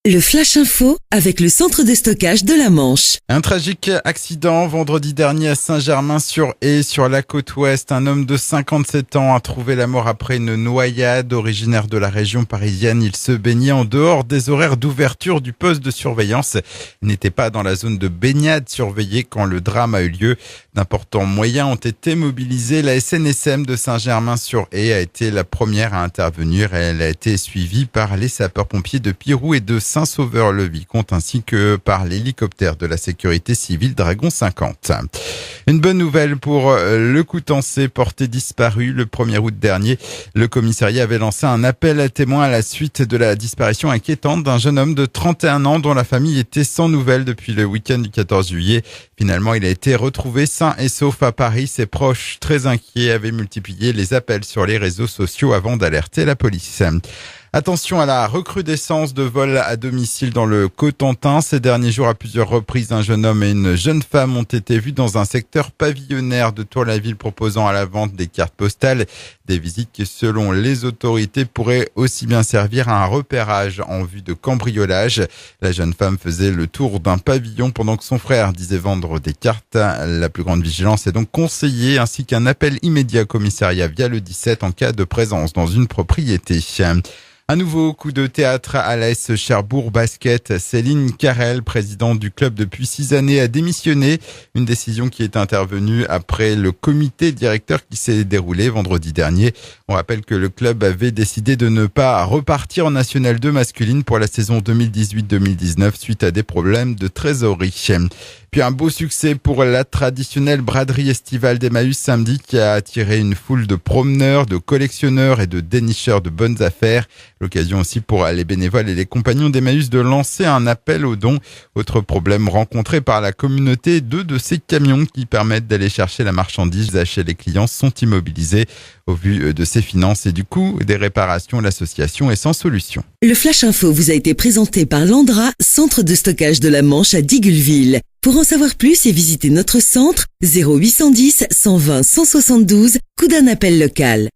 Le Flash Info avec le centre de stockage de la Manche. Un tragique accident vendredi dernier à Saint-Germain-sur-Aie, sur la côte ouest. Un homme de 57 ans a trouvé la mort après une noyade. Originaire de la région parisienne, il se baignait en dehors des horaires d'ouverture du poste de surveillance. Il n'était pas dans la zone de baignade surveillée quand le drame a eu lieu. D'importants moyens ont été mobilisés. La SNSM de Saint-Germain-sur-Aie a été la première à intervenir. Elle a été suivie par les sapeurs-pompiers de Pirou et de Saint-Sauveur-le-Vicomte ainsi que par l'hélicoptère de la sécurité civile Dragon 50. Une bonne nouvelle pour le Coutançais porté disparu le 1er août dernier. Le commissariat avait lancé un appel à témoins à la suite de la disparition inquiétante d'un jeune homme de 31 ans dont la famille était sans nouvelles depuis le week-end du 14 juillet. Finalement, il a été retrouvé sain et sauf à Paris. Ses proches, très inquiets, avaient multiplié les appels sur les réseaux sociaux avant d'alerter la police. Attention à la recrudescence de vols à domicile dans le Cotentin. Ces derniers jours, à plusieurs reprises, un jeune homme et une jeune femme ont été vus dans un secteur pavillonnaire de Tour-la-Ville proposant à la vente des cartes postales. Des visites qui, selon les autorités, pourraient aussi bien servir à un repérage en vue de cambriolage. La jeune femme faisait le tour d'un pavillon pendant que son frère disait vendre des cartes. La plus grande vigilance est donc conseillée, ainsi qu'un appel immédiat au commissariat via le 17 en cas de présence dans une propriété. Un nouveau coup de théâtre à l'AS Cherbourg Basket. Céline Carrel, présidente du club depuis 6 années, a démissionné. Une décision qui est intervenue après le comité directeur qui s'est déroulé vendredi dernier. On rappelle que le club avait décidé de ne pas repartir en National 2 masculine pour la saison 2018-2019 suite à des problèmes de trésorerie. Puis un beau succès pour la traditionnelle braderie estivale d'Emmaüs samedi qui a attiré une foule de promeneurs, de collectionneurs et de dénicheurs de bonnes affaires. L'occasion aussi pour les bénévoles et les compagnons d'Emmaüs de lancer un appel aux dons. Autre problème rencontré par la communauté, 2 de ces camions qui permettent d'aller chercher la marchandise chez les clients sont immobilisés. Au vu de ses finances et du coût des réparations, l'association est sans solution. Le Flash Info vous a été présenté par Landra, centre de stockage de la Manche à Digguleville. Pour en savoir plus et visiter notre centre, 0810 120 172, coup d'un appel local.